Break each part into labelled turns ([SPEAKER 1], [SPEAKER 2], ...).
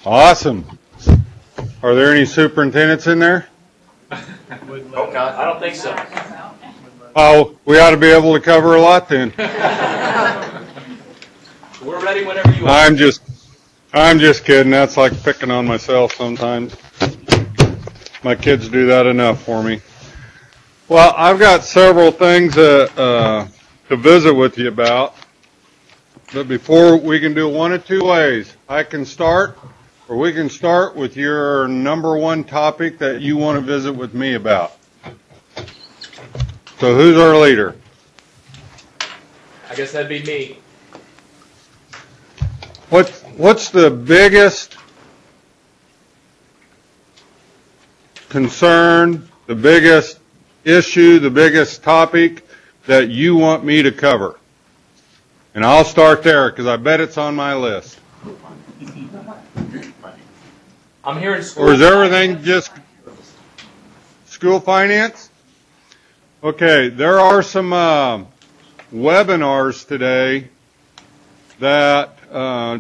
[SPEAKER 1] Awesome. Are there any superintendents in there?
[SPEAKER 2] Oh, God, I don't think so.
[SPEAKER 1] Oh, we ought to be able to cover a lot then.
[SPEAKER 2] We're ready whenever you are.
[SPEAKER 1] I'm just kidding. That's like picking on myself sometimes. My kids do that enough for me. Well, I've got several things to visit with you about. But before, we can do one of two ways. I can start, or we can start with your number one topic that you want to visit with me about. So who's our leader?
[SPEAKER 2] I guess that'd be me.
[SPEAKER 1] What's the biggest concern, the biggest issue, the biggest topic that you want me to cover? And I'll start there because I bet it's on my list.
[SPEAKER 2] I'm here in school.
[SPEAKER 1] Or is everything just school finance? Okay, there are some webinars today that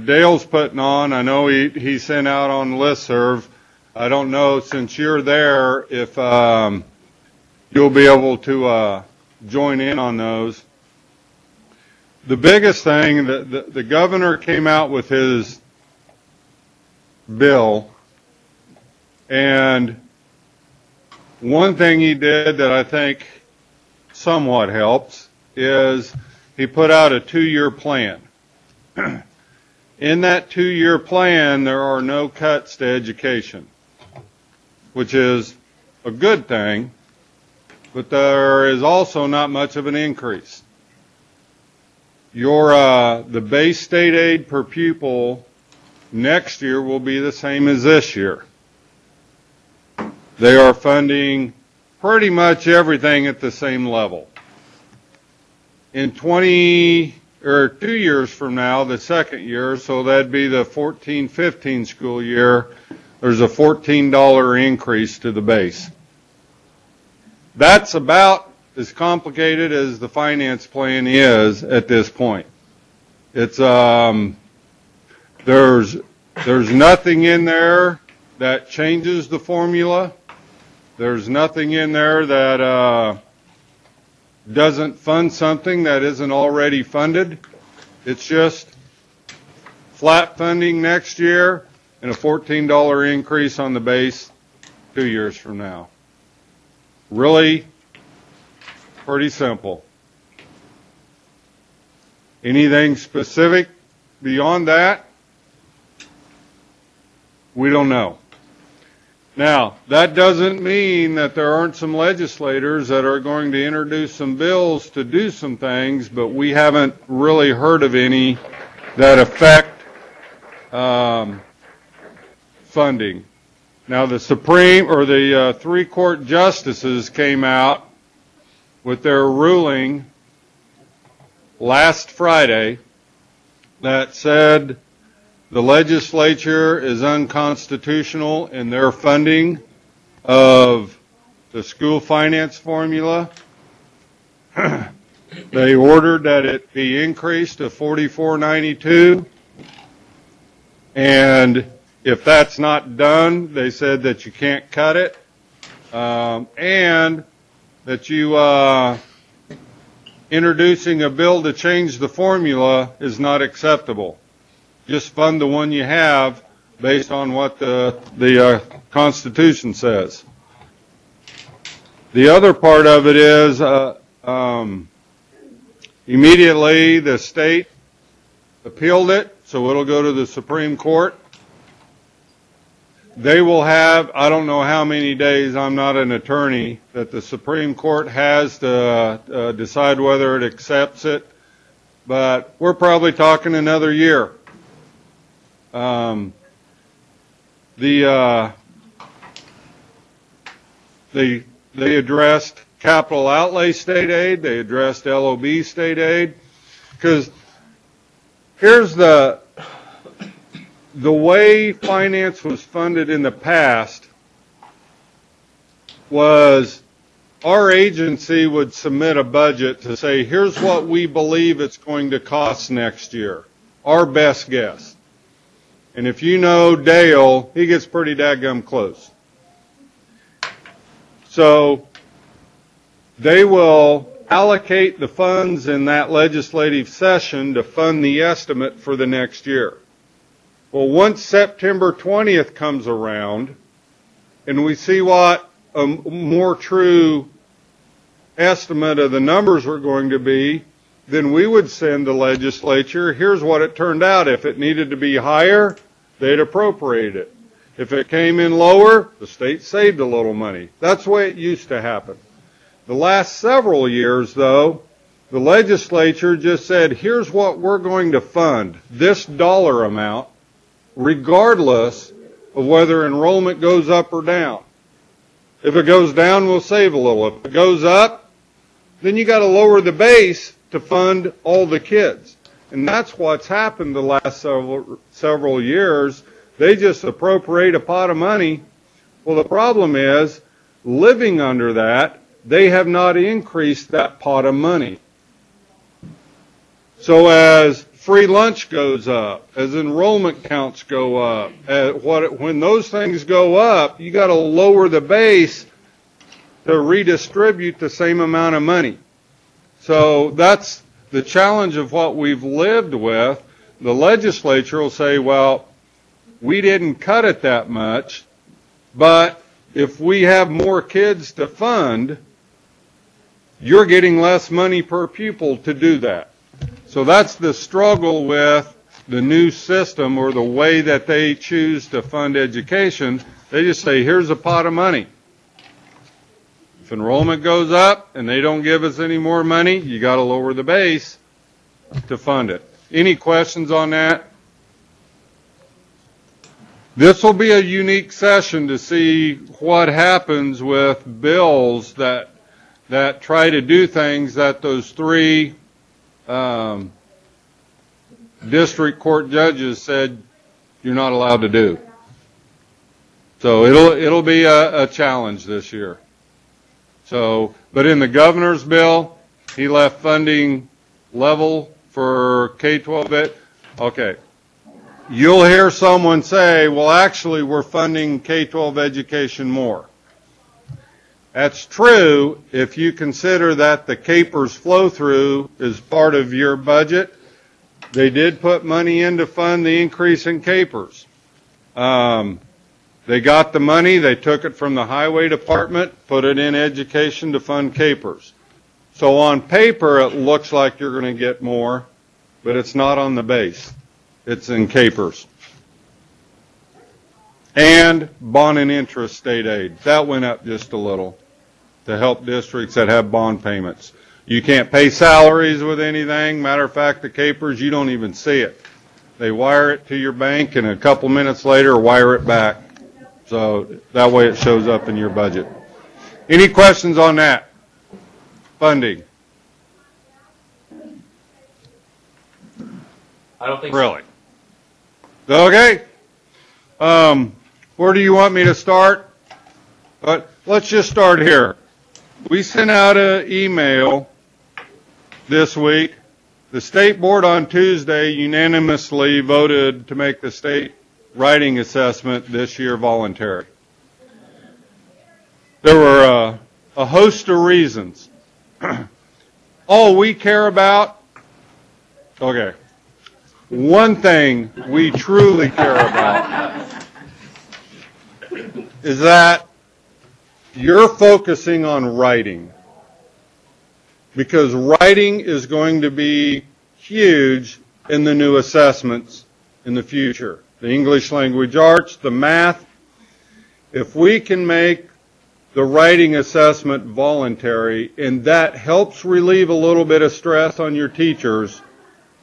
[SPEAKER 1] Dale's putting on. I know he sent out on listserv. I don't know, since you're there, if you'll be able to join in on those. The biggest thing, the governor came out with his bill, and one thing he did that I think somewhat helps is he put out a 2-year plan. In that 2-year plan, there are no cuts to education, which is a good thing, but there is also not much of an increase. The base state aid per pupil next year will be the same as this year. They are funding pretty much everything at the same level. In 2 years from now, the second year, so that'd be the 14-15 school year, there's a $14 increase to the base. That's about as complicated as the finance plan is at this point. It's there's nothing in there that changes the formula. There's nothing in there that doesn't fund something that isn't already funded. It's just flat funding next year and a $14 increase on the base 2 years from now. Really pretty simple. Anything specific beyond that? We don't know. Now, that doesn't mean that there aren't some legislators that are going to introduce some bills to do some things, but we haven't really heard of any that affect funding. Now, the Supreme, or the 3 court justices came out with their ruling last Friday that said the legislature is unconstitutional in their funding of the school finance formula. They ordered that it be increased to $44.92, and if that's not done, they said that you can't cut it, and that you introducing a bill to change the formula is not acceptable. Just fund the one you have based on what the Constitution says. The other part of it is immediately the state appealed it, so it'll go to the Supreme Court. They will have, I don't know how many days, I'm not an attorney, that the Supreme Court has to decide whether it accepts it, but we're probably talking another year. They addressed capital outlay state aid, they addressed LOB state aid, because here's the way finance was funded in the past was our agency would submit a budget to say, here's what we believe it's going to cost next year, our best guess. And if you know Dale, he gets pretty dadgum close. So they will allocate the funds in that legislative session to fund the estimate for the next year. Well, once September 20th comes around and we see what a more true estimate of the numbers are going to be, then we would send the legislature, here's what it turned out. If it needed to be higher, they'd appropriate it. If it came in lower, the state saved a little money. That's the way it used to happen. The last several years, though, the legislature just said, here's what we're going to fund, this dollar amount, regardless of whether enrollment goes up or down. If it goes down, we'll save a little. If it goes up, then you got to lower the base to fund all the kids. And that's what's happened the last several years. They just appropriate a pot of money. Well, the problem is, living under that, they have not increased that pot of money. So as free lunch goes up, as enrollment counts go up, when those things go up, you got to lower the base to redistribute the same amount of money. So that's the challenge of what we've lived with. The legislature will say, well, we didn't cut it that much, but if we have more kids to fund, you're getting less money per pupil to do that. So that's the struggle with the new system or the way that they choose to fund education. They just say, here's a pot of money. If enrollment goes up and they don't give us any more money, you got to lower the base to fund it. Any questions on that? This will be a unique session to see what happens with bills that try to do things that those three district court judges said you're not allowed to do. So it'll be a challenge this year. So, but in the governor's bill, he left funding level for K-12. Okay. You'll hear someone say, well, actually, we're funding K-12 education more. That's true if you consider that the CAPERS flow-through is part of your budget. They did put money in to fund the increase in CAPERS. They got the money, they took it from the highway department, put it in education to fund CAPERS. So on paper, it looks like you're going to get more, but it's not on the base. It's in CAPERS. And bond and interest state aid. That went up just a little to help districts that have bond payments. You can't pay salaries with anything. Matter of fact, the CAPERS, you don't even see it. They wire it to your bank and a couple minutes later wire it back. So that way it shows up in your budget. Any questions on that? Funding?
[SPEAKER 2] I don't think
[SPEAKER 1] really. So. Okay. Where do you want me to start? But let's just start here. We sent out an email this week. The state board on Tuesday unanimously voted to make the state writing assessment this year voluntary. There were a host of reasons. All we care about, okay, one thing we truly care about is that you're focusing on writing, because writing is going to be huge in the new assessments in the future. The English language arts, the math. If we can make the writing assessment voluntary, and that helps relieve a little bit of stress on your teachers,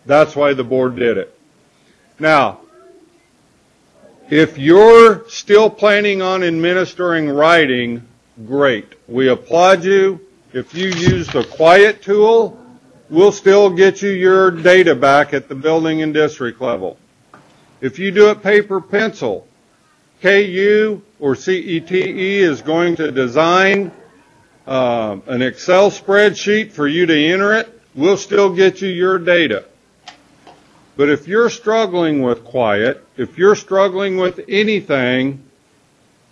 [SPEAKER 1] that's why the board did it. Now, if you're still planning on administering writing, great. We applaud you. If you use the quiet tool, we'll still get you your data back at the building and district level. If you do it paper pencil, KU or CETE is going to design an Excel spreadsheet for you to enter it. We'll still get you your data. But if you're struggling with quiet, if you're struggling with anything,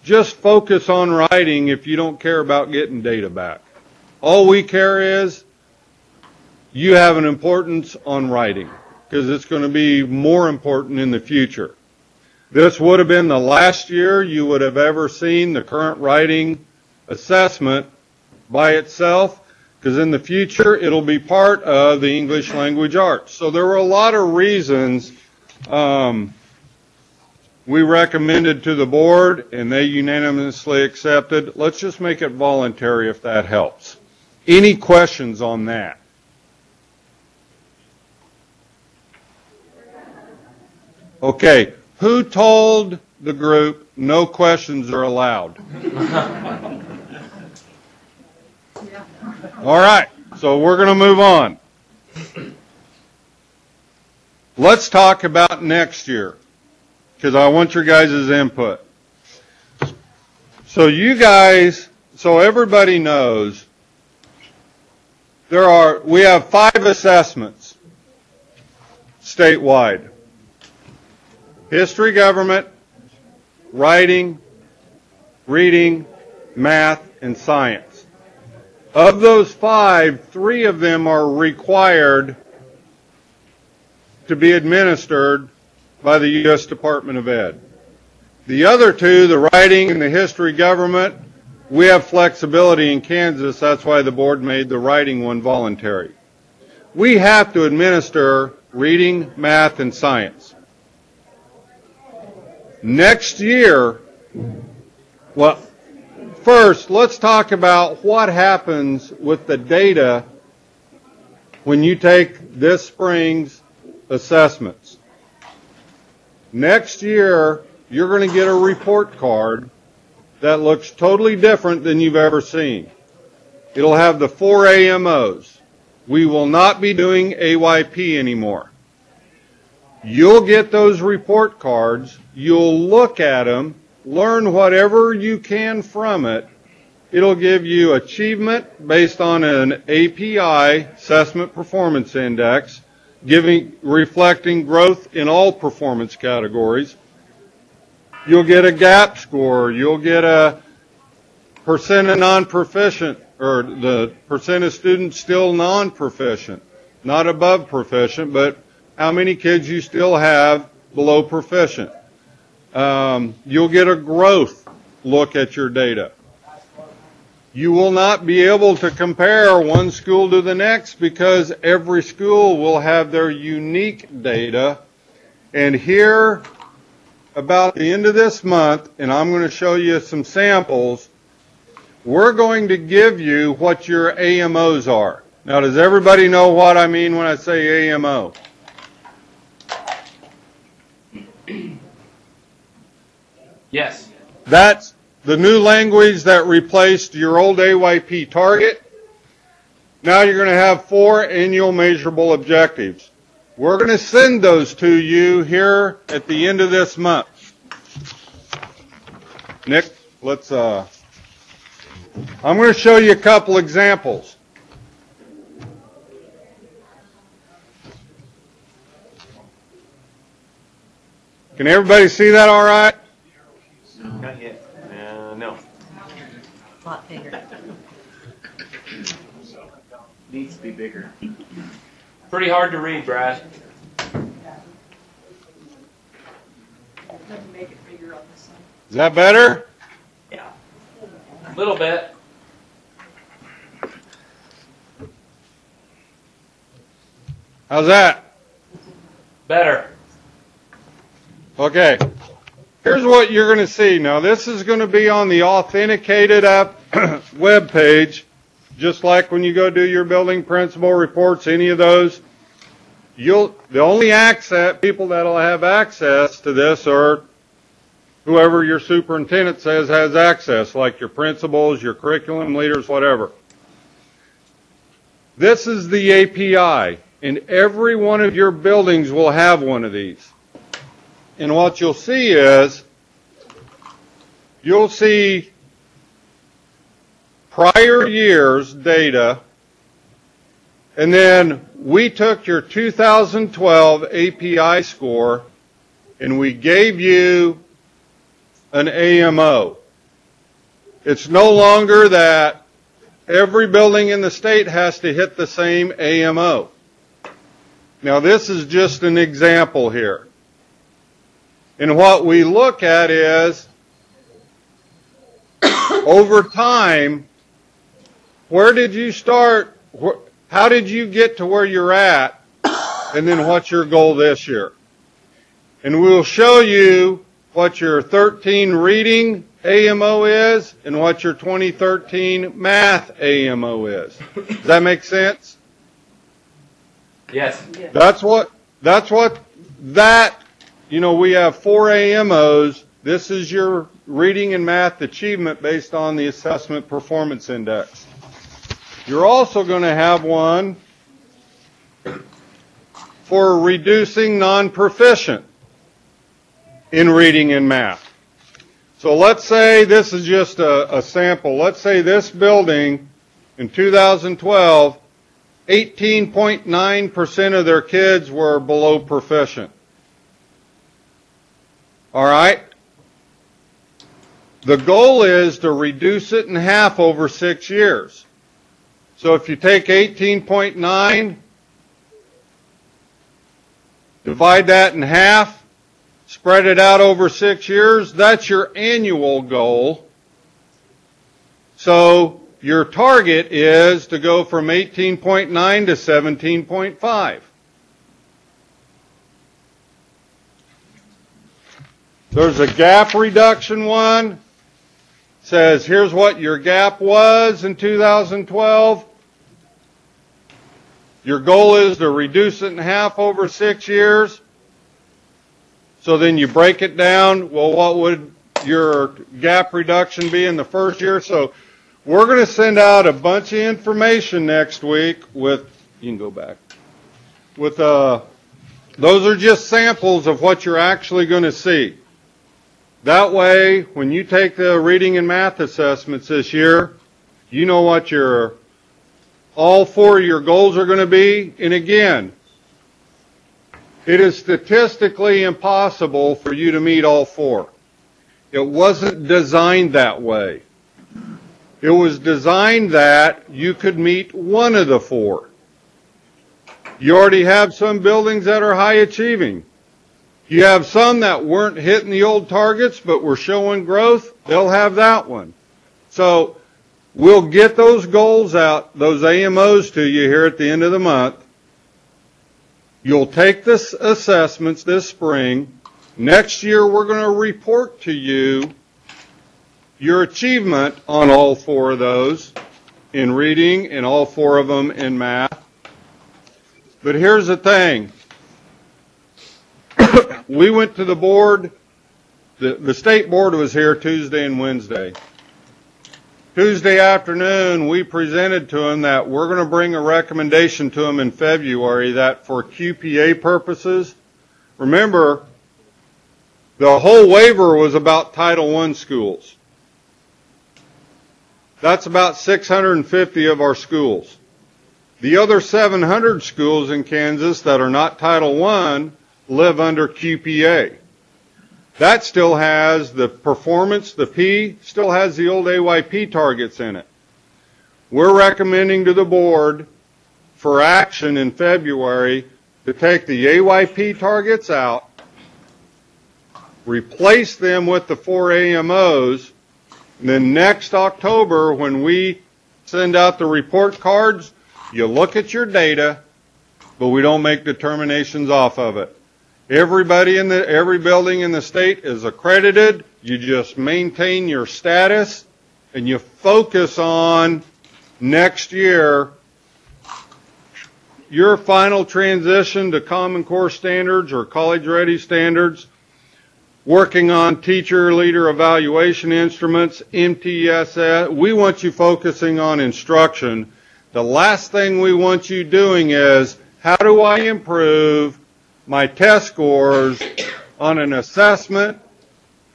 [SPEAKER 1] just focus on writing if you don't care about getting data back. All we care is you have an importance on writing, because it's going to be more important in the future. This would have been the last year you would have ever seen the current writing assessment by itself, because in the future it'll be part of the English language arts. So there were a lot of reasons we recommended to the board, and they unanimously accepted. Let's just make it voluntary if that helps. Any questions on that? Okay, who told the group no questions are allowed? All right, so we're going to move on. Let's talk about next year, because I want your guys' input. So so everybody knows, we have 5 assessments statewide. History, government, writing, reading, math, and science. Of those 5, 3 of them are required to be administered by the U.S. Department of Ed. The other 2, the writing and the history government, we have flexibility in Kansas. That's why the board made the writing one voluntary. We have to administer reading, math, and science. Next year, well, first, let's talk about what happens with the data when you take this spring's assessments. Next year, you're going to get a report card that looks totally different than you've ever seen. It'll have the 4 AMOs. We will not be doing AYP anymore. You'll get those report cards. You'll look at them, learn whatever you can from it. It'll give you achievement based on an API, Assessment Performance Index, reflecting growth in all performance categories. You'll get a gap score. You'll get a percent of non-proficient, or the percent of students still non-proficient, not above proficient, but how many kids you still have below proficient. You'll get a growth look at your data. You will not be able to compare one school to the next because every school will have their unique data. And here, about the end of this month, and I'm going to show you some samples, we're going to give you what your AMOs are. Now, does everybody know what I mean when I say AMO?
[SPEAKER 2] Yes.
[SPEAKER 1] That's the new language that replaced your old AYP target. Now you're going to have 4 annual measurable objectives. We're going to send those to you here at the end of this month. Nick, I'm going to show you a couple examples. Can everybody see that all right?
[SPEAKER 3] Not yet. No.
[SPEAKER 4] A lot bigger.
[SPEAKER 3] Needs to be bigger.
[SPEAKER 2] Pretty hard to read, Brad.
[SPEAKER 4] Make it bigger on this side.
[SPEAKER 1] Is that better?
[SPEAKER 2] Yeah. A little bit.
[SPEAKER 1] How's that?
[SPEAKER 2] Better.
[SPEAKER 1] Okay. Here's what you're going to see. Now, this is going to be on the authenticated app web page, just like when you go do your building principal reports, any of those. The only people that'll have access to this are whoever your superintendent says has access, like your principals, your curriculum leaders, whatever. This is the API, and every one of your buildings will have one of these. And what you'll see is, you'll see prior year's data And then we took your 2012 API score and we gave you an AMO. It's no longer that every building in the state has to hit the same AMO. Now this is just an example here. And what we look at is, over time, where did you start? How did you get to where you're at? And then what's your goal this year? And we'll show you what your 13 reading AMO is and what your 2013 math AMO is. Does that make sense?
[SPEAKER 2] Yes.
[SPEAKER 1] You know, we have 4 AMOs. This is your reading and math achievement based on the Assessment Performance Index. You're also going to have one for reducing non-proficient in reading and math. So let's say this is just a sample. Let's say this building in 2012, 18.9% of their kids were below proficient. All right? The goal is to reduce it in half over 6 years. So if you take 18.9, divide that in half, spread it out over 6 years, that's your annual goal. So your target is to go from 18.9 to 17.5. There's a gap reduction one. Says here's what your gap was in 2012. Your goal is to reduce it in half over 6 years. So then you break it down. Well, what would your gap reduction be in the first year? So we're going to send out a bunch of information next week with, you can go back, with, those are just samples of what you're actually going to see. That way, when you take the reading and math assessments this year, you know what all 4 of your goals are going to be. And again, it is statistically impossible for you to meet all 4. It wasn't designed that way. It was designed that you could meet one of the 4. You already have some buildings that are high achieving. You have some that weren't hitting the old targets but were showing growth. They'll have that one. So we'll get those goals out, those AMOs to you here at the end of the month. You'll take this assessments this spring. Next year we're going to report to you your achievement on all 4 of those in reading and all 4 of them in math. But here's the thing. We went to the board, the state board was here Tuesday and Wednesday. Tuesday afternoon, we presented to them that we're going to bring a recommendation to them in February that for QPA purposes, remember, the whole waiver was about Title I schools. That's about 650 of our schools. The other 700 schools in Kansas that are not Title I live under QPA. That still has the performance, the P, still has the old AYP targets in it. We're recommending to the board for action in February to take the AYP targets out, replace them with the 4 AMOs, and then next October when we send out the report cards, you look at your data, but we don't make determinations off of it. Every building in the state is accredited. You just maintain your status and you focus on next year your final transition to Common Core standards or college ready standards, working on teacher leader evaluation instruments, MTSS. We want you focusing on instruction. The last thing we want you doing is, how do I improve my test scores on an assessment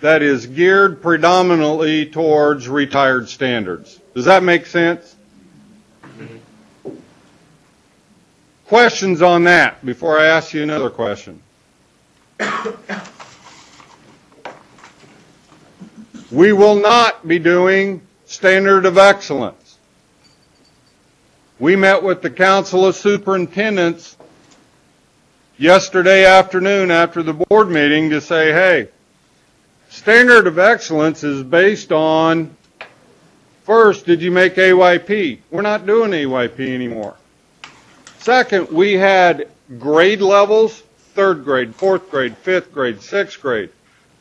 [SPEAKER 1] that is geared predominantly towards retired standards? Does that make sense? Questions on that before I ask you another question? We will not be doing standard of excellence. We met with the Council of Superintendents yesterday afternoon after the board meeting to say, hey, standard of excellence is based on, first, did you make AYP? We're not doing AYP anymore. Second, we had grade levels, 3rd grade, 4th grade, 5th grade, 6th grade.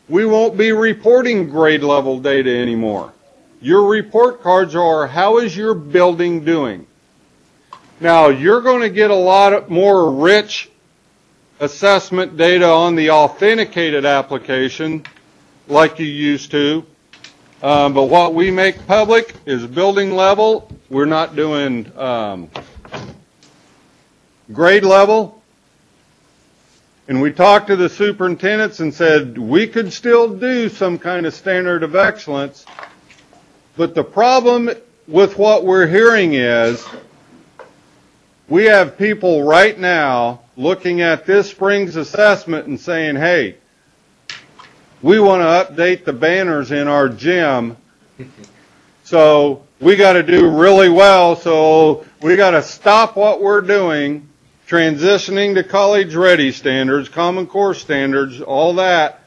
[SPEAKER 1] We won't be reporting grade level data anymore. Your report cards are, how is your building doing? Now, you're going to get a lot more rich assessment data on the authenticated application like you used to. But what we make public is building level. We're not doing grade level. And we talked to the superintendents and said we could still do some kind of standard of excellence. But the problem with what we're hearing is we have people right now looking at this spring's assessment and saying, hey, we want to update the banners in our gym, so we got to do really well, so we got to stop what we're doing, transitioning to college-ready standards, Common Core standards, all that,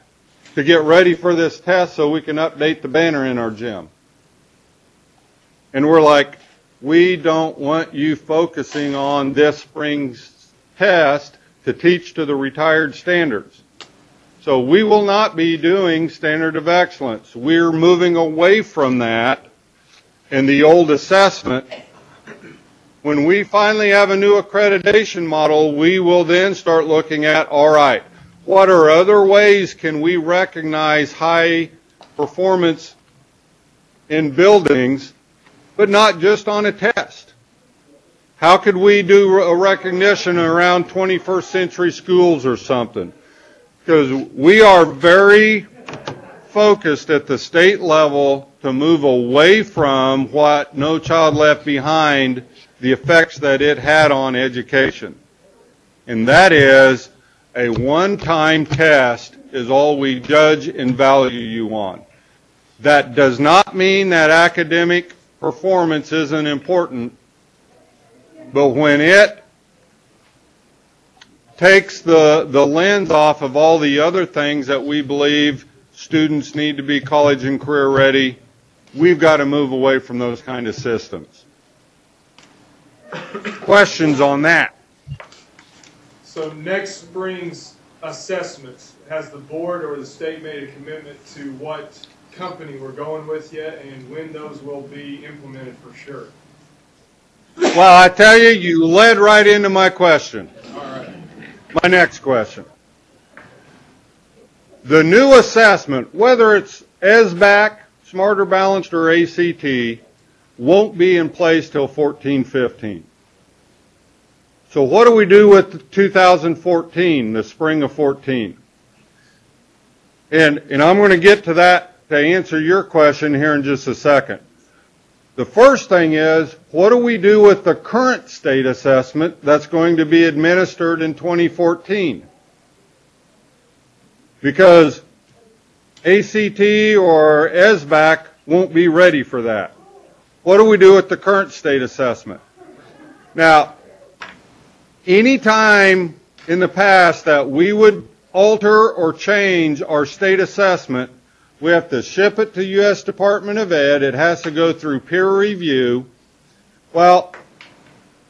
[SPEAKER 1] to get ready for this test so we can update the banner in our gym. And we're like, we don't want you focusing on this spring's test to teach to the retired standards. So we will not be doing standard of excellence. We're moving away from that in the old assessment. When we finally have a new accreditation model, we will then start looking at, all right, what are other ways can we recognize high performance in buildings, but not just on a test? How could we do a recognition around 21st century schools or something? Because we are very focused at the state level to move away from what No Child Left Behind, the effects that it had on education. And that is a one-time test is all we judge and value you on. That does not mean that academic performance isn't important, but when it takes the lens off of all the other things that we believe students need to be college and career ready, we've got to move away from those kind of systems. Questions on that?
[SPEAKER 5] So next spring's assessments, has the board or the state made a commitment to what company we're going with yet and when those will be implemented for sure?
[SPEAKER 1] Well, I tell you, you led right into my question.
[SPEAKER 5] All right.
[SPEAKER 1] My next question. The new assessment, whether it's SBAC, Smarter Balanced, or ACT, won't be in place till 14-15. So what do we do with 2014, the spring of 14? And I'm going to get to that to answer your question here in just a second. The first thing is, what do we do with the current state assessment that's going to be administered in 2014? Because ACT or SBAC won't be ready for that. What do we do with the current state assessment? Now, any time in the past that we would alter or change our state assessment, we have to ship it to U.S. Department of Ed. It has to go through peer review. Well,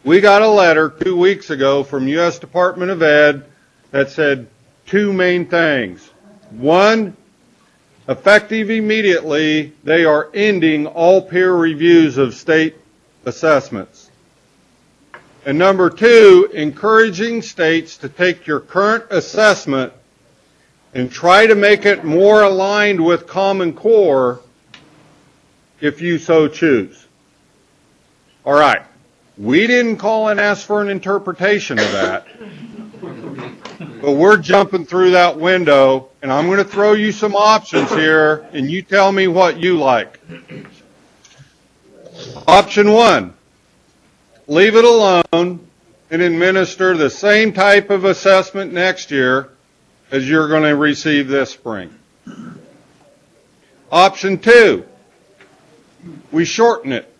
[SPEAKER 1] we got a letter 2 weeks ago from U.S. Department of Ed that said two main things. One, effective immediately, they are ending all peer reviews of state assessments. And number two, encouraging states to take your current assessment and try to make it more aligned with Common Core if you so choose. All right. We didn't call and ask for an interpretation of that. But we're jumping through that window, and I'm going to throw you some options here, and you tell me what you like. Option one, leave it alone and administer the same type of assessment next year as you're going to receive this spring. Option 2, we shorten it.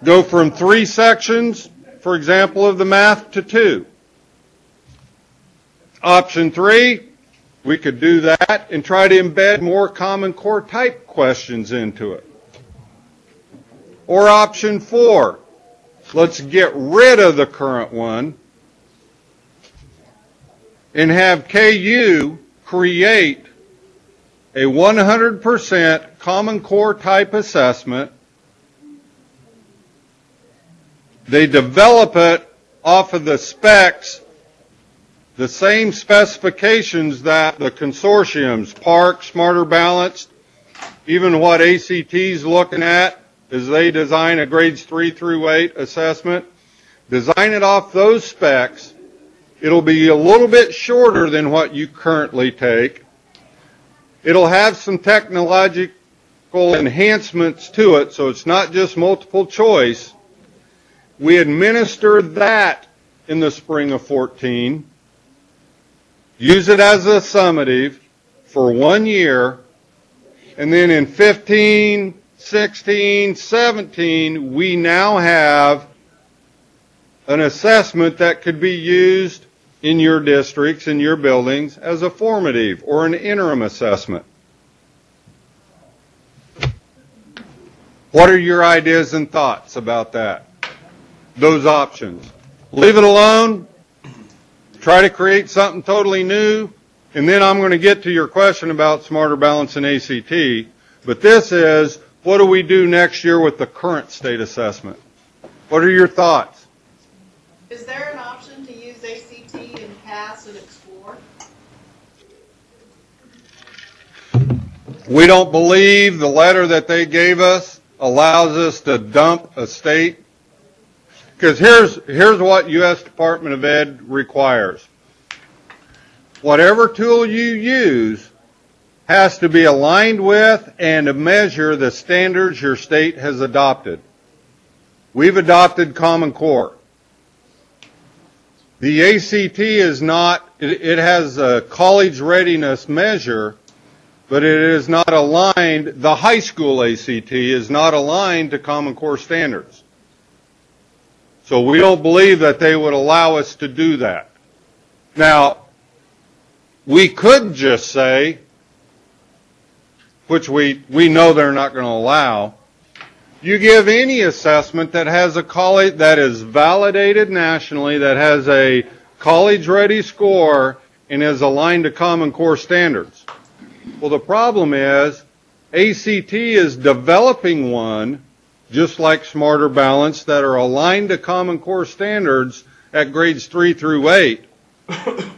[SPEAKER 1] Go from 3 sections, for example, of the math to 2. Option 3, we could do that and try to embed more Common Core type questions into it. Or option 4, let's get rid of the current one and have KU create a 100% Common Core type assessment. They develop it off of the specs, the same specifications that the consortiums, Park, Smarter Balanced, even what ACT's looking at as they design a grades 3 through 8 assessment. Design it off those specs. It'll be a little bit shorter than what you currently take. It'll have some technological enhancements to it, so it's not just multiple choice. We administer that in the spring of 14. Use it as a summative for 1 year, and then in 15, 16, 17, we now have an assessment that could be used in your districts, in your buildings, as a formative or an interim assessment. What are your ideas and thoughts about that? Those options. Leave it alone. Try to create something totally new, and then I'm going to get to your question about Smarter Balance and ACT, but this is, what do we do next year with the current state assessment? What are your thoughts?
[SPEAKER 6] Is there an option to use ACT and PASS and Explore?
[SPEAKER 1] We don't believe the letter that they gave us allows us to dump a state. Because here's what U.S. Department of Ed requires. Whatever tool you use has to be aligned with and measure the standards your state has adopted. We've adopted Common Core. The ACT is not, it has a college readiness measure, but it is not aligned, the high school ACT is not aligned to Common Core standards. So we don't believe that they would allow us to do that. Now, we could just say, which we know they're not going to allow, you give any assessment that has a college, that is validated nationally, that has a college-ready score and is aligned to Common Core standards. Well, the problem is ACT is developing one, just like Smarter Balance, that are aligned to Common Core standards at grades 3 through 8.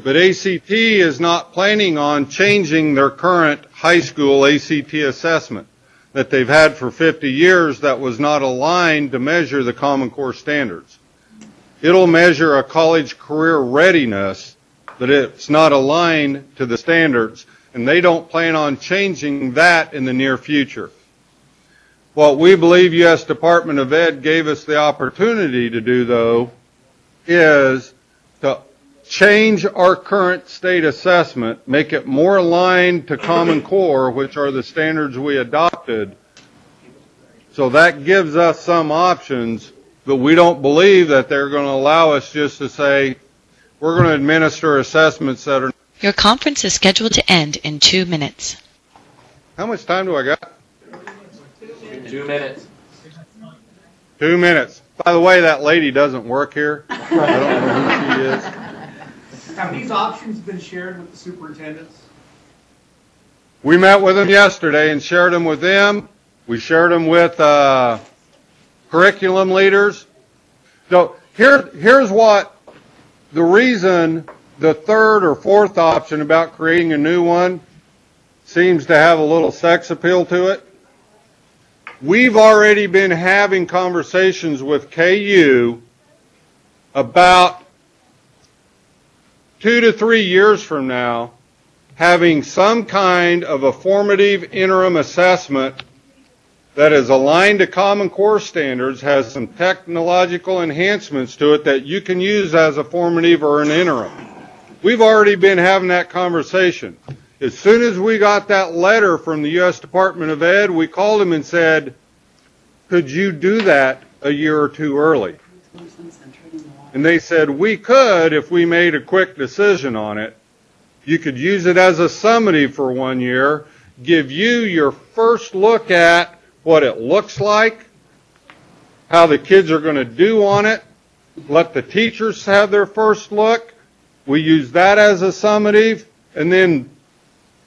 [SPEAKER 1] But ACT is not planning on changing their current high school ACT assessment that they've had for 50 years that was not aligned to measure the Common Core standards. It'll measure a college career readiness, but it's not aligned to the standards, and they don't plan on changing that in the near future. What we believe U.S. Department of Ed gave us the opportunity to do, though, is to change our current state assessment, make it more aligned to Common Core, which are the standards we adopted. So that gives us some options, but we don't believe that they're going to allow us just to say, we're going to administer assessments that are...
[SPEAKER 7] Your conference is scheduled to end in 2 minutes.
[SPEAKER 1] How much time do I got?
[SPEAKER 2] 2 minutes.
[SPEAKER 1] 2 minutes. By the way, that lady doesn't work here. I don't know who she is.
[SPEAKER 8] Have these options been shared with the superintendents?
[SPEAKER 1] We met with them yesterday and shared them with them. We shared them with curriculum leaders. So here's what the reason the third or fourth option about creating a new one seems to have a little sex appeal to it. We've already been having conversations with KU about 2 to 3 years from now, having some kind of a formative interim assessment that is aligned to Common Core standards, has some technological enhancements to it that you can use as a formative or an interim. We've already been having that conversation. As soon as we got that letter from the U.S. Department of Ed, we called them and said, could you do that a year or two early? And they said, we could if we made a quick decision on it. You could use it as a summative for 1 year, give you your first look at what it looks like, how the kids are going to do on it, let the teachers have their first look. We use that as a summative, and then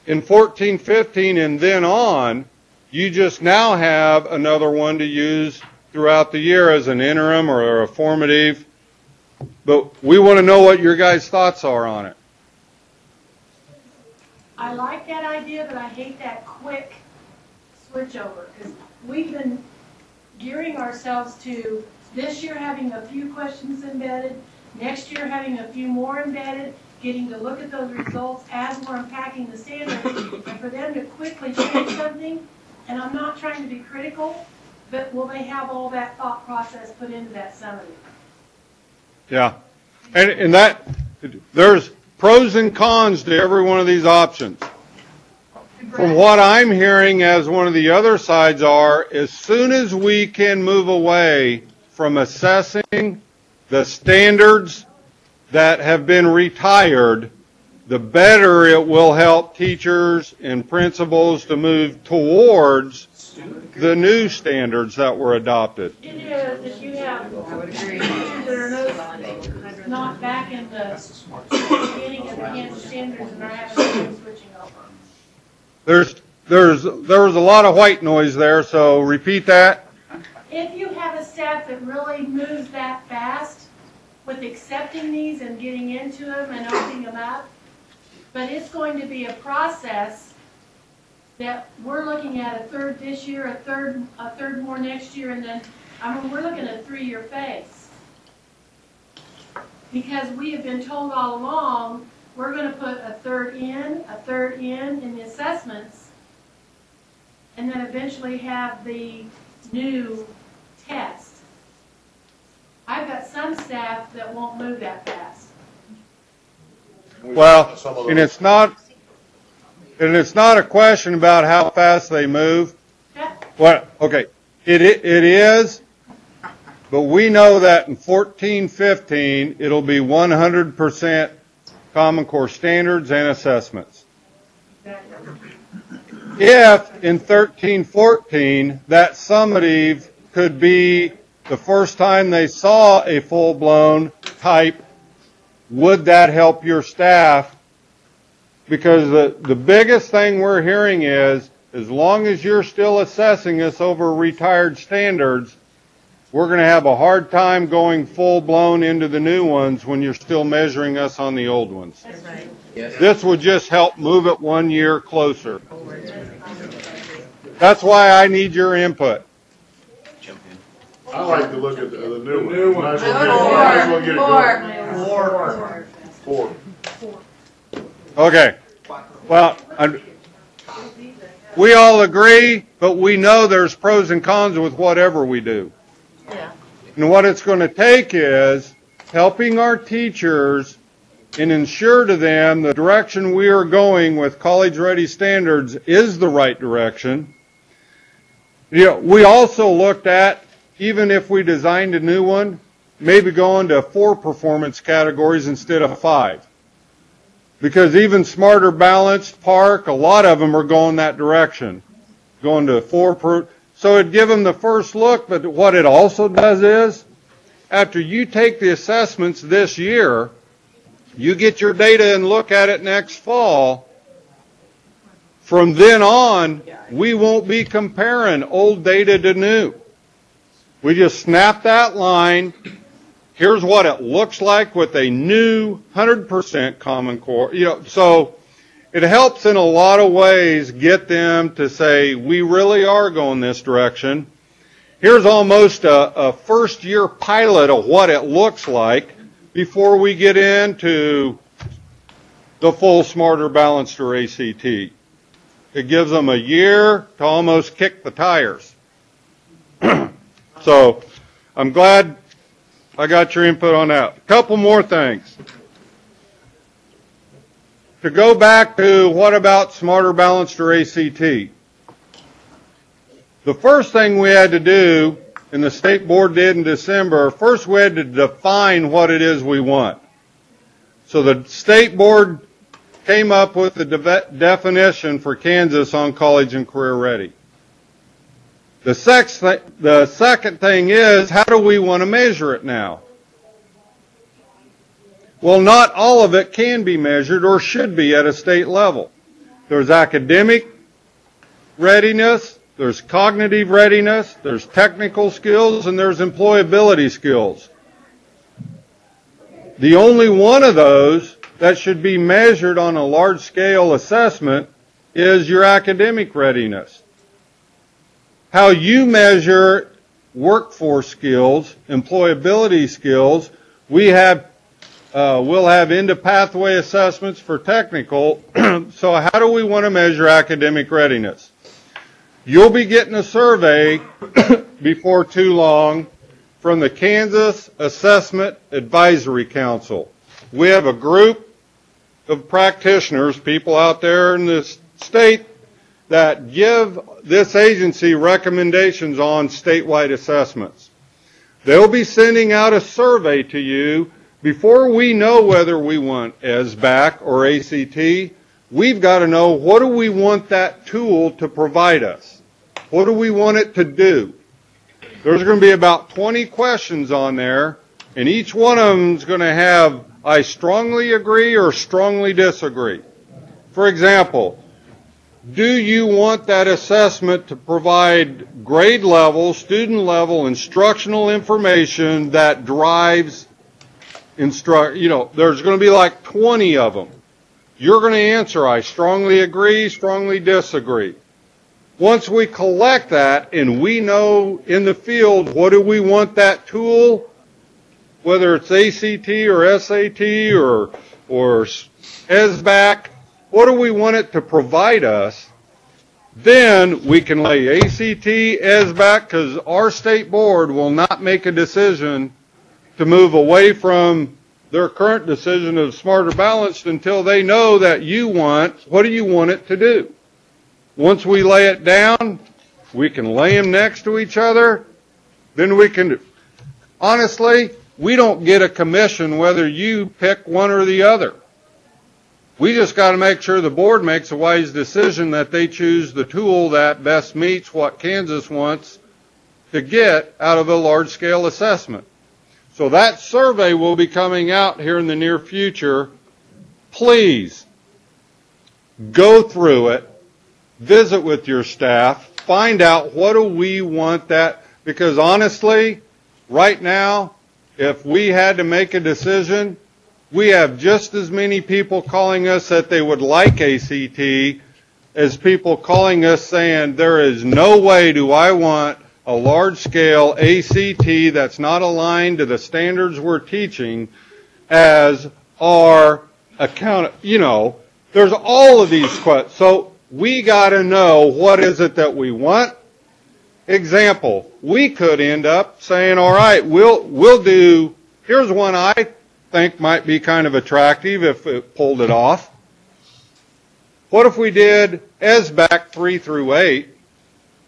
[SPEAKER 1] in 14, 15, and then on, you just now have another one to use throughout the year as an interim or a formative. But we want to know what your guys' thoughts are on it.
[SPEAKER 9] I like that idea, but I hate that quick switch over, because we've been gearing ourselves to this year having a few questions embedded, next year having a few more embedded, getting to look at those results as we're unpacking the standards, and for them to quickly change something. And I'm not trying to be critical, but will they have all that thought process put into that summary?
[SPEAKER 1] Yeah, and that there's pros and cons to every one of these options. From what I'm hearing as one of the other sides are, as soon as we can move away from assessing the standards that have been retired, the better it will help teachers and principals to move towards the new standards that were adopted.
[SPEAKER 9] It is, if you have teachers that are not back in the beginning of the Kansas standards and are having them switching over.
[SPEAKER 1] There was a lot of white noise there, so repeat that.
[SPEAKER 9] If you have a staff that really moves that fast with accepting these and getting into them and opening them up, but it's going to be a process that we're looking at a third this year, a third more next year, and then, I mean, we're looking at a 3-year phase. Because we have been told all along, we're going to put a third in the assessments, and then eventually have the new test. I've got some staff that won't move that fast.
[SPEAKER 1] Well, and it's not a question about how fast they move.
[SPEAKER 9] Yeah.
[SPEAKER 1] Well, okay, it is, but we know that in 14, 15, it'll be 100% Common Core standards and assessments. If in 13, 14, that summative could be the first time they saw a full-blown type, would that help your staff? Because the biggest thing we're hearing is, as long as you're still assessing us over retired standards, we're going to have a hard time going full-blown into the new ones when you're still measuring us on the old ones.
[SPEAKER 9] That's right.
[SPEAKER 2] Yes.
[SPEAKER 1] This would just help move it 1 year closer. That's why I need your input.
[SPEAKER 2] Jump in.
[SPEAKER 10] I like to look at the new one.
[SPEAKER 5] new one.
[SPEAKER 10] Might as well get it going. Four.
[SPEAKER 1] Okay. Well, we all agree, but we know there's pros and cons with whatever we do.
[SPEAKER 4] Yeah.
[SPEAKER 1] And what it's going to take is helping our teachers and ensure to them the direction we are going with college-ready standards is the right direction. You know, we also looked at, even if we designed a new one, maybe going to 4 performance categories instead of 5. Because even Smarter Balanced, Park, a lot of them are going that direction, going to 4 so it'd give them the first look, but what it also does is, after you take the assessments this year, you get your data and look at it next fall. From then on, we won't be comparing old data to new. We just snap that line. Here's what it looks like with a new 100% Common Core. You know, so it helps in a lot of ways get them to say, we really are going this direction. Here's almost a first-year pilot of what it looks like before we get into the full Smarter Balanced or ACT. It gives them a year to almost kick the tires. So I'm glad I got your input on that. A couple more things. To go back to what about Smarter Balanced or ACT? The first thing we had to do, and the state board did in December, first we had to define what it is we want. So the state board came up with the definition for Kansas on college and career ready. The second thing is, how do we want to measure it now? Well, not all of it can be measured or should be at a state level. There's academic readiness, there's cognitive readiness, there's technical skills, and there's employability skills. The only one of those that should be measured on a large-scale assessment is your academic readiness. How you measure workforce skills, employability skills, we'll have end-of-pathway assessments for technical. So how do we want to measure academic readiness? You'll be getting a survey before too long from the Kansas Assessment Advisory Council. We have a group of practitioners, people out there in this state, that give this agency recommendations on statewide assessments. They'll be sending out a survey to you before we know whether we want SBAC or ACT. We've got to know, what do we want that tool to provide us? What do we want it to do? There's going to be about 20 questions on there, and each one of them is going to have, I strongly agree or strongly disagree. For example, do you want that assessment to provide grade level, student level, instructional information that drives there's going to be like 20 of them. You're going to answer, I strongly agree, strongly disagree. Once we collect that and we know in the field what do we want that tool, whether it's ACT or SAT or SBAC, what do we want it to provide us, then we can lay ACT, SBAC, because our state board will not make a decision to move away from their current decision of Smarter Balanced until they know that what do you want it to do? Once we lay it down, we can lay them next to each other, then we can, honestly, we don't get a commission whether you pick one or the other. We just got to make sure the board makes a wise decision that they choose the tool that best meets what Kansas wants to get out of a large-scale assessment. So that survey will be coming out here in the near future. Please go through it, visit with your staff, find out what do we want that, because honestly, right now, if we had to make a decision, we have just as many people calling us that they would like ACT as people calling us saying there is no way do I want a large-scale ACT that's not aligned to the standards we're teaching as our account. There's all of these questions. So we got to know what is it that we want. Example, we could end up saying, all right, we'll do, here's one I think might be kind of attractive if it pulled it off. What if we did SBAC 3 through 8?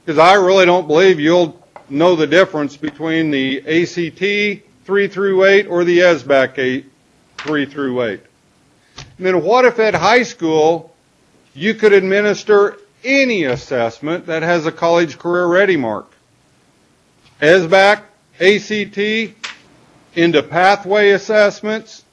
[SPEAKER 1] Because I really don't believe you'll know the difference between the ACT 3 through 8 or the SBAC 3 through 8. And then what if at high school you could administer any assessment that has a college career ready mark? SBAC, ACT, into pathway assessments.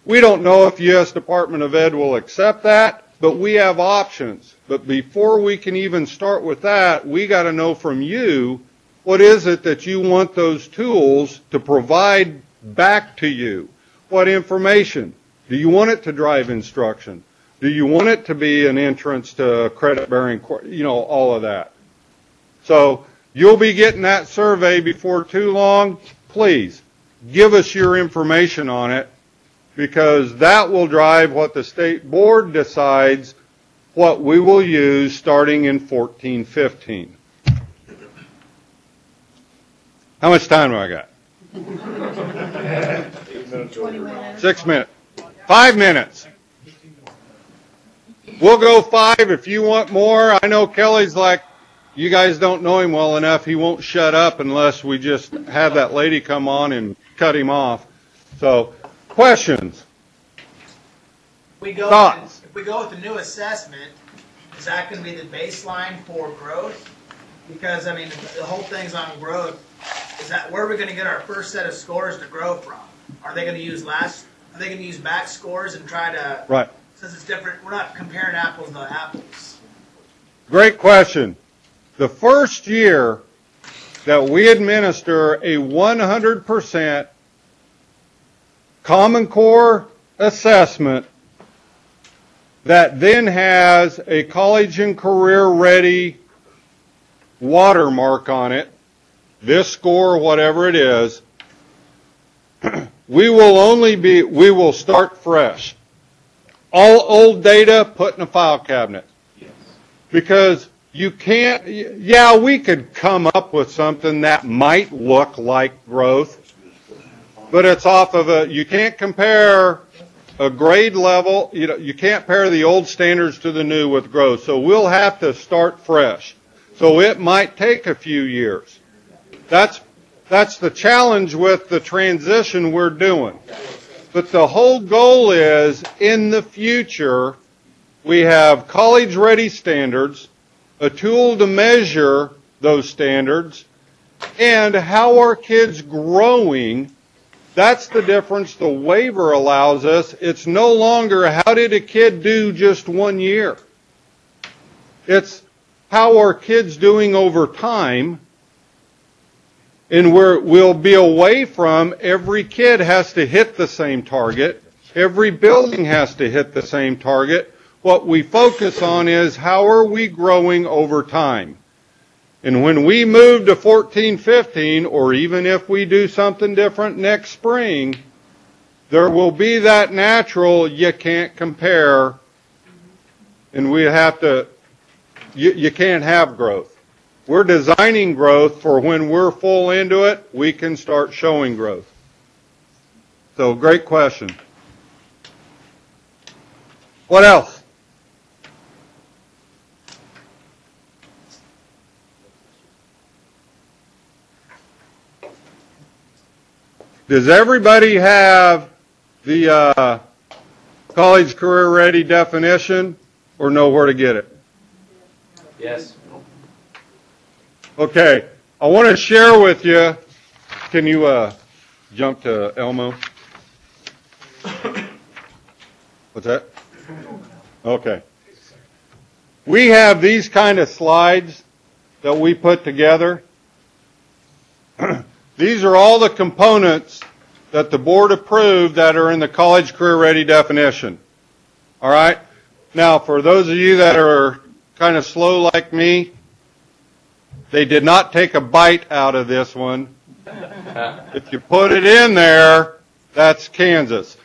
[SPEAKER 1] We don't know if U.S. Department of Ed will accept that, but we have options. But before we can even start with that, we got to know from you, what is it that you want those tools to provide back to you? What information? Do you want it to drive instruction? Do you want it to be an entrance to credit-bearing, all of that? So you'll be getting that survey before too long. Please give us your information on it, because that will drive what the state board decides what we will use starting in 14-15. How much time do I got?
[SPEAKER 6] 20 minutes.
[SPEAKER 1] 6 minutes. 5 minutes. We'll go 5 if you want more. I know Kelly's like, you guys don't know him well enough. He won't shut up unless we just have that lady come on and cut him off. So, questions? Thoughts?
[SPEAKER 11] If we go with the new assessment, is that going to be the baseline for growth? Because, I mean, the whole thing's on growth. Is that where are we going to get our first set of scores to grow from? Are they going to use back scores and try to,
[SPEAKER 1] Right.
[SPEAKER 11] Since it's different, we're not comparing apples to apples.
[SPEAKER 1] Great question. The first year that we administer a 100% Common Core assessment that then has a college and career ready watermark on it, this score, whatever it is, we will start fresh. All old data put in a file cabinet.
[SPEAKER 2] Yes.
[SPEAKER 1] Because you can't, yeah, we could come up with something that might look like growth, but it's off of you can't compare a grade level, you can't compare the old standards to the new with growth. So we'll have to start fresh. So it might take a few years. That's the challenge with the transition we're doing. But the whole goal is, in the future, we have college-ready standards, a tool to measure those standards, and how are kids growing. That's the difference the waiver allows us. It's no longer how did a kid do just 1 year. It's how are kids doing over time, and we'll be away from every kid has to hit the same target. Every building has to hit the same target. What we focus on is how are we growing over time. And when we move to 14-15, or even if we do something different next spring, there will be that natural you can't compare, and we have to, you can't have growth. We're designing growth for when we're full into it, we can start showing growth. So, great question. What else? Does everybody have the college career ready definition or know where to get it?
[SPEAKER 2] Yes.
[SPEAKER 1] Okay, I want to share with you, can you jump to Elmo? What's that? Okay. We have these kind of slides that we put together. These are all the components that the board approved that are in the college career ready definition. All right? Now, for those of you that are kind of slow like me, they did not take a bite out of this one. If you put it in there, that's Kansas.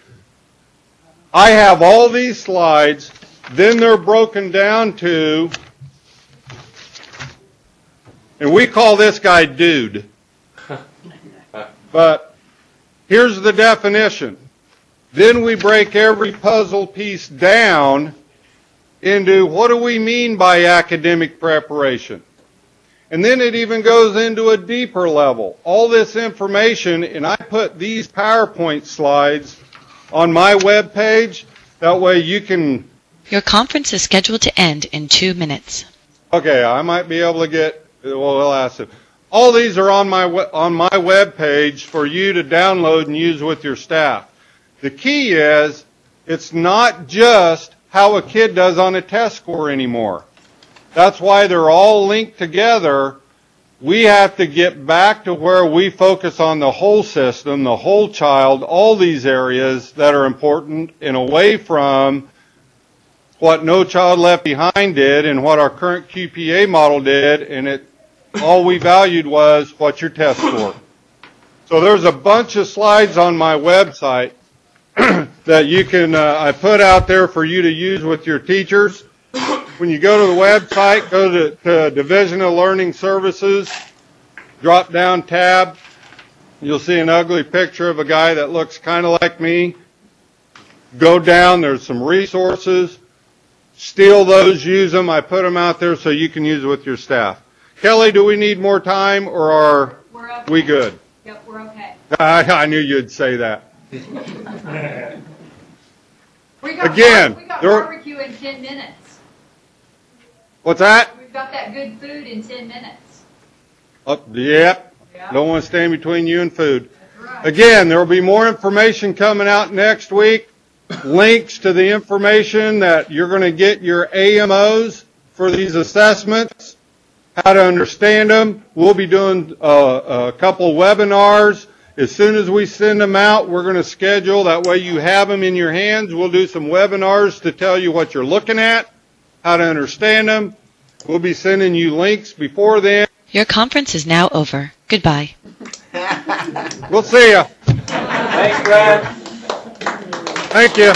[SPEAKER 1] I have all these slides, then they're broken down to, and we call this guy Dude. But here's the definition. Then we break every puzzle piece down into what do we mean by academic preparation. And then it even goes into a deeper level. All this information, and I put these PowerPoint slides on my web page. That way you can...
[SPEAKER 7] Your conference is scheduled to end in 2 minutes.
[SPEAKER 1] Okay, I might be able to get... Well, we'll ask it. All these are on my web page for you to download and use with your staff. The key is it's not just how a kid does on a test score anymore. That's why they're all linked together. We have to get back to where we focus on the whole system, the whole child, all these areas that are important, and away from what No Child Left Behind did and what our current QPA model did, and all we valued was what's your test score. So there's a bunch of slides on my website that you can, I put out there for you to use with your teachers. When you go to the website, go to Division of Learning Services. drop-down tab. You'll see an ugly picture of a guy that looks kind of like me. Go down, there's some resources. Steal those, use them. I put them out there so you can use it with your staff. Kelly, do we need more time, or are we good?
[SPEAKER 10] Yep, we're okay.
[SPEAKER 1] I knew you'd say that.
[SPEAKER 10] We got
[SPEAKER 1] Again,
[SPEAKER 10] we got
[SPEAKER 1] there-
[SPEAKER 10] barbecue in 10 minutes.
[SPEAKER 1] What's that?
[SPEAKER 10] We've got that good food in 10 minutes.
[SPEAKER 1] Yep. Don't want to stand between you and food. Again, there will be more information coming out next week. Links to the information that you're going to get your AMOs for these assessments, how to understand them. We'll be doing a couple webinars. As soon as we send them out, we're going to schedule. That way you have them in your hands. We'll do some webinars to tell you what you're looking at, how to understand them. We'll be sending you links before then.
[SPEAKER 7] Your conference is now over. Goodbye.
[SPEAKER 1] We'll see you.
[SPEAKER 2] Thanks, Brad.
[SPEAKER 1] Thank you.